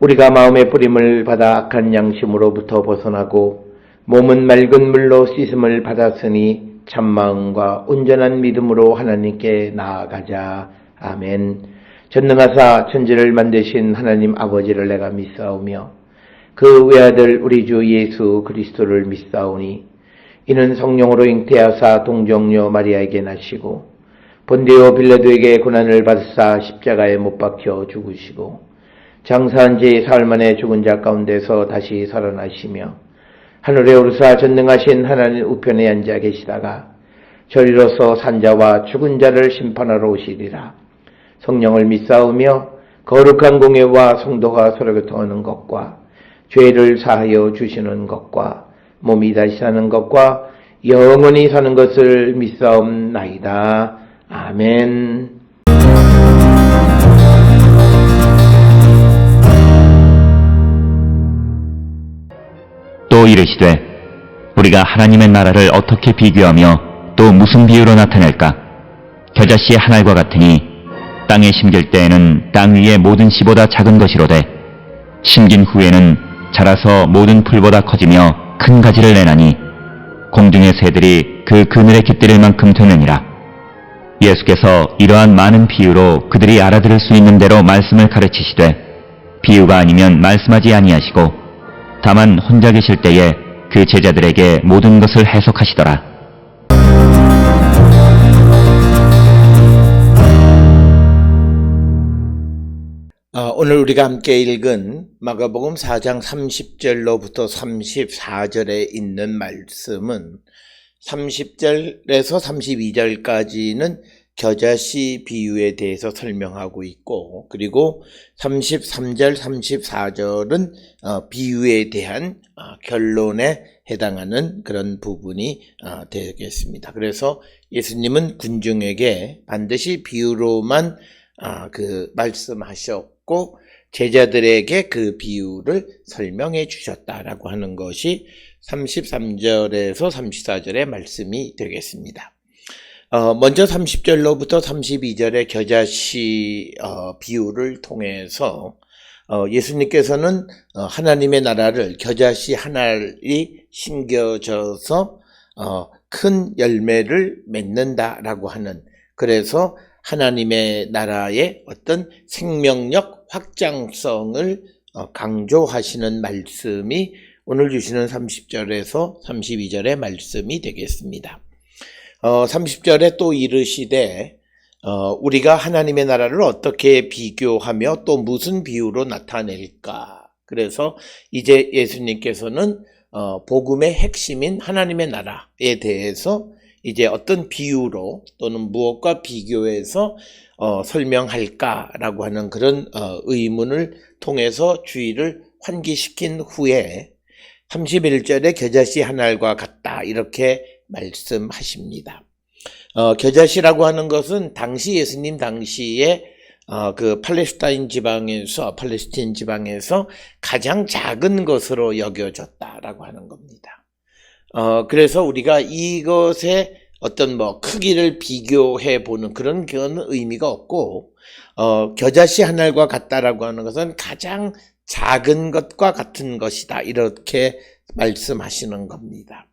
우리가 마음의 뿌림을 받아 악한 양심으로부터 벗어나고 몸은 맑은 물로 씻음을 받았으니 참마음과 온전한 믿음으로 하나님께 나아가자. 아멘. 전능하사 천지를 만드신 하나님 아버지를 내가 믿사오며 그 외아들 우리 주 예수 그리스도를 믿사오니 이는 성령으로 잉태하사 동정녀 마리아에게 나시고 본디오 빌라도에게 고난을 받으사 십자가에 못 박혀 죽으시고 장사한 지 사흘 만에 죽은 자 가운데서 다시 살아나시며 하늘에 오르사 전능하신 하나님 우편에 앉아 계시다가 저리로서 산자와 죽은 자를 심판하러 오시리라. 성령을 믿사오며 거룩한 공예와 성도가 서로 교통하는 것과 죄를 사하여 주시는 것과 몸이 다시 사는 것과 영원히 사는 것을 믿사옵나이다. 아멘. 또 이르시되 우리가 하나님의 나라를 어떻게 비교하며 또 무슨 비유로 나타낼까? 겨자씨의 한 알과 같으니 땅에 심길 때에는 땅 위의 모든 씨보다 작은 것이로되 심긴 후에는 자라서 모든 풀보다 커지며 큰 가지를 내나니 공중의 새들이 그 그늘에 깃들일 만큼 되느니라. 예수께서 이러한 많은 비유로 그들이 알아들을 수 있는 대로 말씀을 가르치시되 비유가 아니면 말씀하지 아니하시고 다만 혼자 계실 때에 그 제자들에게 모든 것을 해석하시더라. 오늘 우리가 함께 읽은 마가복음 4장 30절로부터 34절에 있는 말씀은 30절에서 32절까지는 겨자씨 비유에 대해서 설명하고 있고, 그리고 33절, 34절은 비유에 대한 결론에 해당하는 그런 부분이 되겠습니다. 그래서 예수님은 군중에게 반드시 비유로만 말씀하셨고 제자들에게 그 비유를 설명해 주셨다라고 하는 것이 33절에서 34절의 말씀이 되겠습니다. 먼저 30절로부터 32절의 겨자씨 비유를 통해서 예수님께서는 하나님의 나라를 겨자씨 한 알이 심겨져서 큰 열매를 맺는다라고 하는, 그래서 하나님의 나라의 어떤 생명력 확장성을 강조하시는 말씀이 오늘 주시는 30절에서 32절의 말씀이 되겠습니다. 30절에 또 이르시되 우리가 하나님의 나라를 어떻게 비교하며 또 무슨 비유로 나타낼까? 그래서 이제 예수님께서는 복음의 핵심인 하나님의 나라에 대해서 이제 어떤 비유로 또는 무엇과 비교해서 설명할까라고 하는 그런 의문을 통해서 주의를 환기시킨 후에 31절에 겨자씨 한 알과 같다 이렇게 말씀하십니다. 겨자씨라고 하는 것은 당시 예수님 당시에 그 팔레스틴 지방에서 가장 작은 것으로 여겨졌다라고 하는 겁니다. 그래서 우리가 이것의 어떤 크기를 비교해 보는 그런 의미가 없고, 겨자씨 한 알과 같다라고 하는 것은 가장 작은 것과 같은 것이다 이렇게 말씀하시는 겁니다.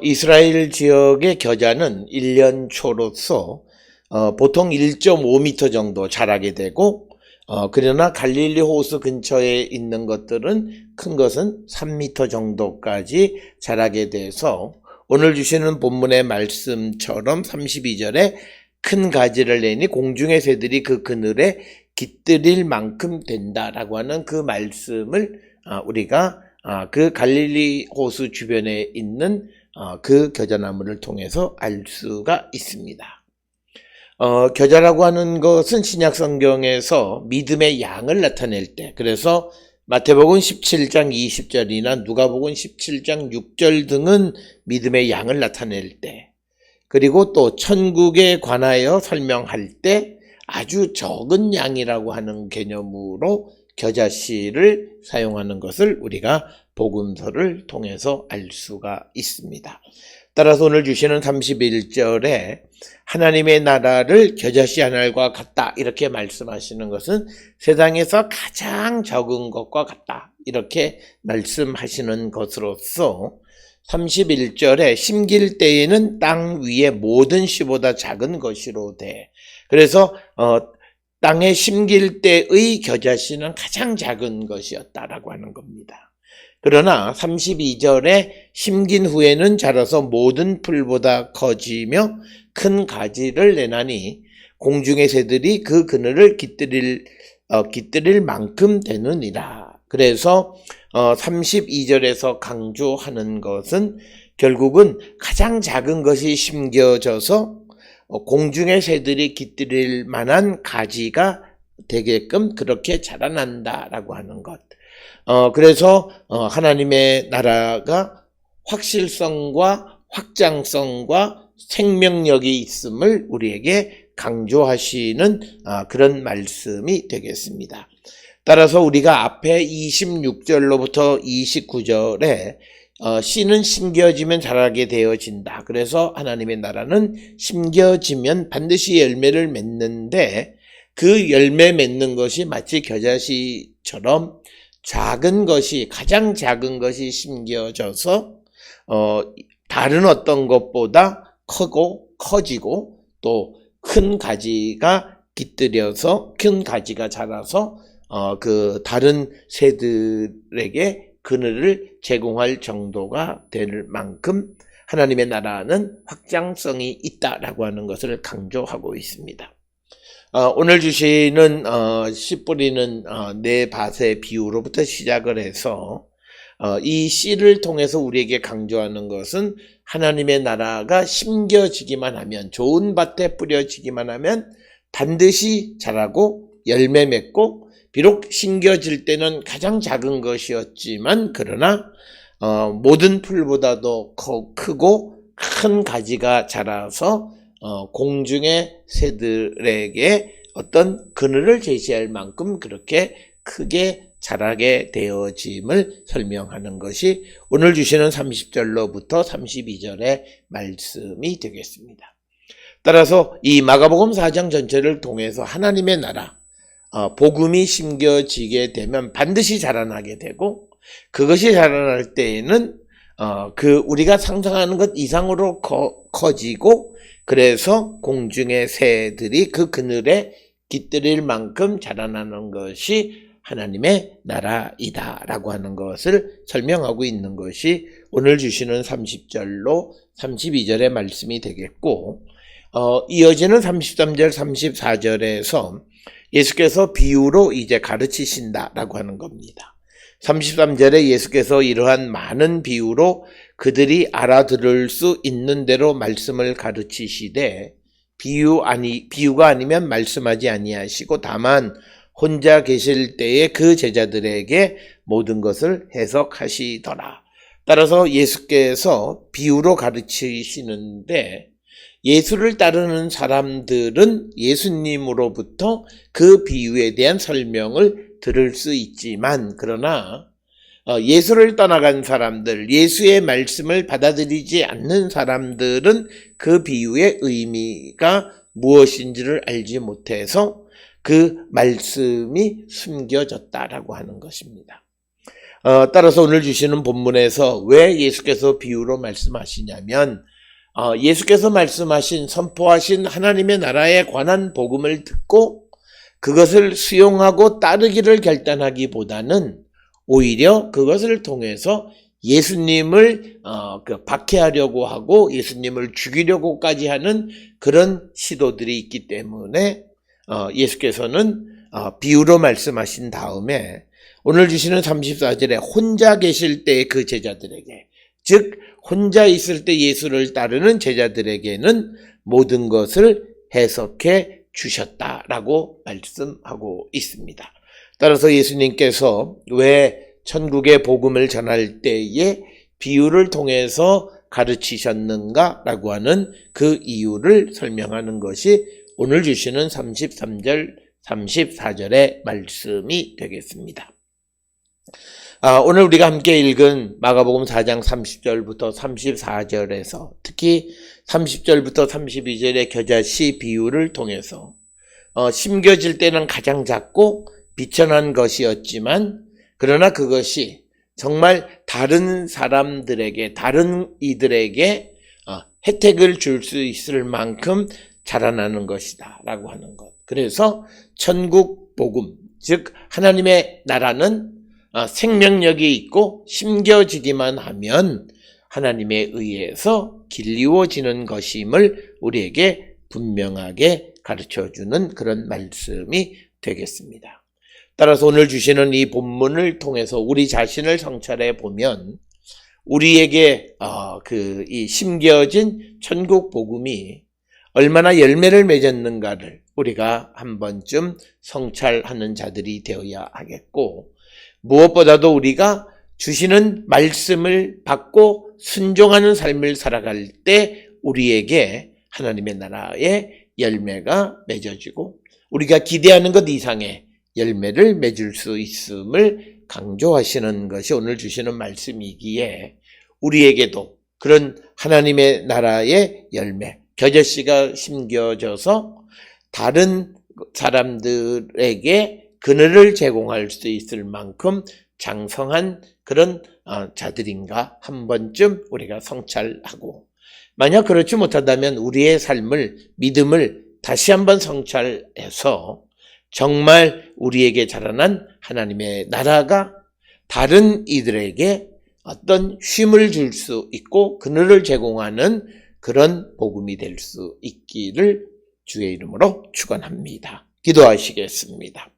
이스라엘 지역의 겨자는 1년 초로서 보통 1.5m 정도 자라게 되고, 그러나 갈릴리 호수 근처에 있는 것들은 큰 것은 3m 정도까지 자라게 돼서 오늘 주시는 본문의 말씀처럼 32절에 큰 가지를 내니 공중의 새들이 그 그늘에 깃들일 만큼 된다라고 하는 그 말씀을 우리가 그 갈릴리 호수 주변에 있는 그 겨자나무를 통해서 알 수가 있습니다. 겨자라고 하는 것은 신약 성경에서 믿음의 양을 나타낼 때, 그래서 마태복음 17장 20절이나 누가복음 17장 6절 등은 믿음의 양을 나타낼 때, 그리고 또 천국에 관하여 설명할 때 아주 적은 양이라고 하는 개념으로 겨자씨를 사용하는 것을 우리가 복음서를 통해서 알 수가 있습니다. 따라서 오늘 주시는 31절에 하나님의 나라를 겨자씨 한 알과 같다 이렇게 말씀하시는 것은 세상에서 가장 적은 것과 같다 이렇게 말씀하시는 것으로서 31절에 심길 때에는 땅 위의 모든 씨보다 작은 것이로되 그래서 땅에 심길 때의 겨자씨는 가장 작은 것이었다라고 하는 겁니다. 그러나 32절에 심긴 후에는 자라서 모든 풀보다 커지며 큰 가지를 내나니 공중의 새들이 그 그늘을 깃들일 만큼 되느니라. 그래서 32절에서 강조하는 것은 결국은 가장 작은 것이 심겨져서 공중의 새들이 깃들일 만한 가지가 되게끔 그렇게 자라난다라고 하는 것. 그래서 하나님의 나라가 확실성과 확장성과 생명력이 있음을 우리에게 강조하시는 그런 말씀이 되겠습니다. 따라서 우리가 앞에 26절로부터 29절에 씨는 심겨지면 자라게 되어진다. 그래서 하나님의 나라는 심겨지면 반드시 열매를 맺는데 그 열매 맺는 것이 마치 겨자씨처럼 작은 것이 가장 작은 것이 심겨져서 다른 어떤 것보다 크고 커지고 또 큰 가지가 깃들여서 큰 가지가 자라서 그 다른 새들에게 그늘을 제공할 정도가 될 만큼 하나님의 나라는 확장성이 있다라고 하는 것을 강조하고 있습니다. 오늘 주시는 씨 뿌리는 네 밭의 비유로부터 시작을 해서 이 씨를 통해서 우리에게 강조하는 것은 하나님의 나라가 심겨지기만 하면 좋은 밭에 뿌려지기만 하면 반드시 자라고 열매 맺고 비록 심겨질 때는 가장 작은 것이었지만 그러나 모든 풀보다도 크고 큰 가지가 자라서 공중의 새들에게 어떤 그늘을 제시할 만큼 그렇게 크게 자라게 되어짐을 설명하는 것이 오늘 주시는 30절로부터 32절의 말씀이 되겠습니다. 따라서 이 마가복음 4장 전체를 통해서 하나님의 나라, 복음이 심겨지게 되면 반드시 자라나게 되고 그것이 자라날 때에는 우리가 상상하는 것 이상으로 커지고 그래서 공중의 새들이 그 그늘에 깃들일 만큼 자라나는 것이 하나님의 나라이다라고 하는 것을 설명하고 있는 것이 오늘 주시는 30절로 32절의 말씀이 되겠고 이어지는 33절 34절에서 예수께서 비유로 이제 가르치신다라고 하는 겁니다. 33절에 예수께서 이러한 많은 비유로 그들이 알아들을 수 있는 대로 말씀을 가르치시되 비유가 아니면 말씀하지 아니하시고 다만 혼자 계실 때에 그 제자들에게 모든 것을 해석하시더라. 따라서 예수께서 비유로 가르치시는데 예수를 따르는 사람들은 예수님으로부터 그 비유에 대한 설명을 들을 수 있지만 그러나 예수를 떠나간 사람들, 예수의 말씀을 받아들이지 않는 사람들은 그 비유의 의미가 무엇인지를 알지 못해서 그 말씀이 숨겨졌다라고 하는 것입니다. 따라서 오늘 주시는 본문에서 왜 예수께서 비유로 말씀하시냐면 예수께서 말씀하신 선포하신 하나님의 나라에 관한 복음을 듣고 그것을 수용하고 따르기를 결단하기보다는 오히려 그것을 통해서 예수님을 박해하려고 하고 예수님을 죽이려고까지 하는 그런 시도들이 있기 때문에 예수께서는 비유로 말씀하신 다음에 오늘 주시는 34절에 혼자 계실 때 그 제자들에게 즉 혼자 있을 때 예수를 따르는 제자들에게는 모든 것을 해석해 주셨다라고 말씀하고 있습니다. 따라서 예수님께서 왜 천국의 복음을 전할 때에 비유를 통해서 가르치셨는가라고 하는 그 이유를 설명하는 것이 오늘 주시는 33절, 34절의 말씀이 되겠습니다. 오늘 우리가 함께 읽은 마가복음 4장 30절부터 34절에서 특히 30절부터 32절의 겨자씨 비유를 통해서 심겨질 때는 가장 작고 비천한 것이었지만 그러나 그것이 정말 다른 사람들에게 다른 이들에게 혜택을 줄 수 있을 만큼 자라나는 것이다 라고 하는 것. 그래서 천국 복음 즉 하나님의 나라는 생명력이 있고 심겨지기만 하면 하나님에 의해서 길리워지는 것임을 우리에게 분명하게 가르쳐주는 그런 말씀이 되겠습니다. 따라서 오늘 주시는 이 본문을 통해서 우리 자신을 성찰해 보면 우리에게 이 심겨진 천국 복음이 얼마나 열매를 맺었는가를 우리가 한 번쯤 성찰하는 자들이 되어야 하겠고, 무엇보다도 우리가 주시는 말씀을 받고 순종하는 삶을 살아갈 때 우리에게 하나님의 나라의 열매가 맺어지고 우리가 기대하는 것 이상의 열매를 맺을 수 있음을 강조하시는 것이 오늘 주시는 말씀이기에 우리에게도 그런 하나님의 나라의 열매, 겨자씨가 심겨져서 다른 사람들에게 그늘을 제공할 수 있을 만큼 장성한 그런 자들인가 한 번쯤 우리가 성찰하고, 만약 그렇지 못하다면 우리의 삶을, 믿음을 다시 한번 성찰해서 정말 우리에게 자라난 하나님의 나라가 다른 이들에게 어떤 쉼을 줄 수 있고 그늘을 제공하는 그런 복음이 될 수 있기를 주의 이름으로 축원합니다. 기도하시겠습니다.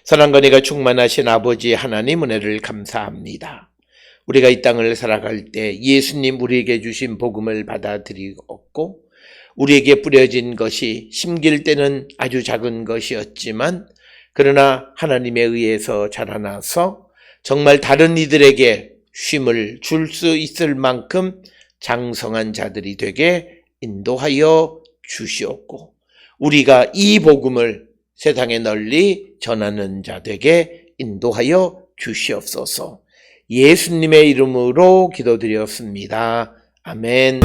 선한 권위가 충만하신 아버지 하나님 은혜를 감사합니다. 우리가 이 땅을 살아갈 때 예수님 우리에게 주신 복음을 받아들이었고 우리에게 뿌려진 것이 심길 때는 아주 작은 것이었지만 그러나 하나님에 의해서 자라나서 정말 다른 이들에게 쉼을 줄 수 있을 만큼 장성한 자들이 되게 인도하여 주시옵고 우리가 이 복음을 세상에 널리 전하는 자 되게 인도하여 주시옵소서. 예수님의 이름으로 기도드렸습니다. 아멘.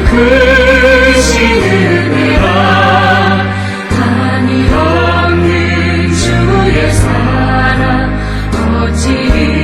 크신 은혜와 한이 없는 주의 사랑 어찌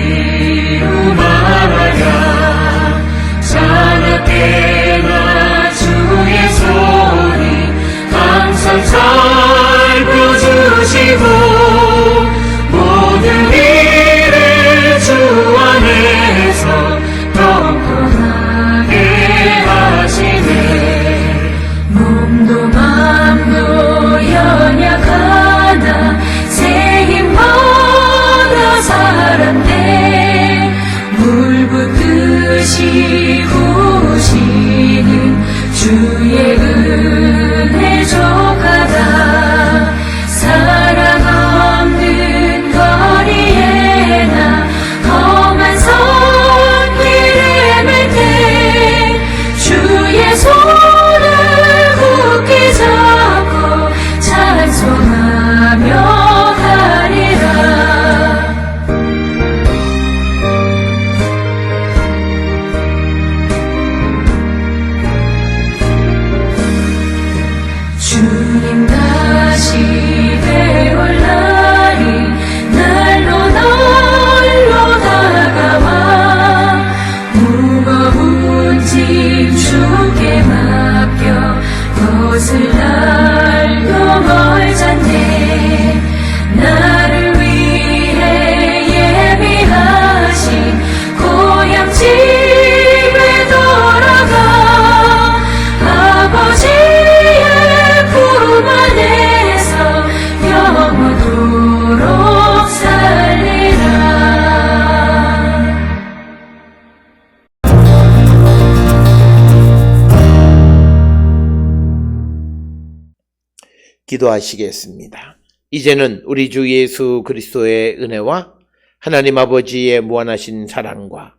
기도하시겠습니다. 이제는 우리 주 예수 그리스도의 은혜와 하나님 아버지의 무한하신 사랑과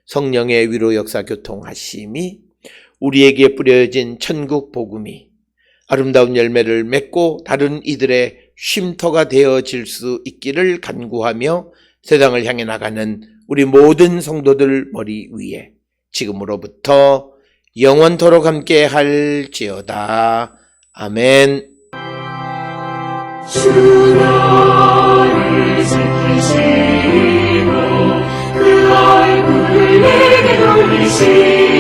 성령의 위로 역사 교통하심이 우리에게 뿌려진 천국 복음이 아름다운 열매를 맺고 다른 이들의 쉼터가 되어질 수 있기를 간구하며 세상을 향해 나가는 우리 모든 성도들 머리 위에 지금으로부터 영원토록 함께 할지어다. 아멘. 주 나를 지키시고 그 얼굴을 내게 돌리시고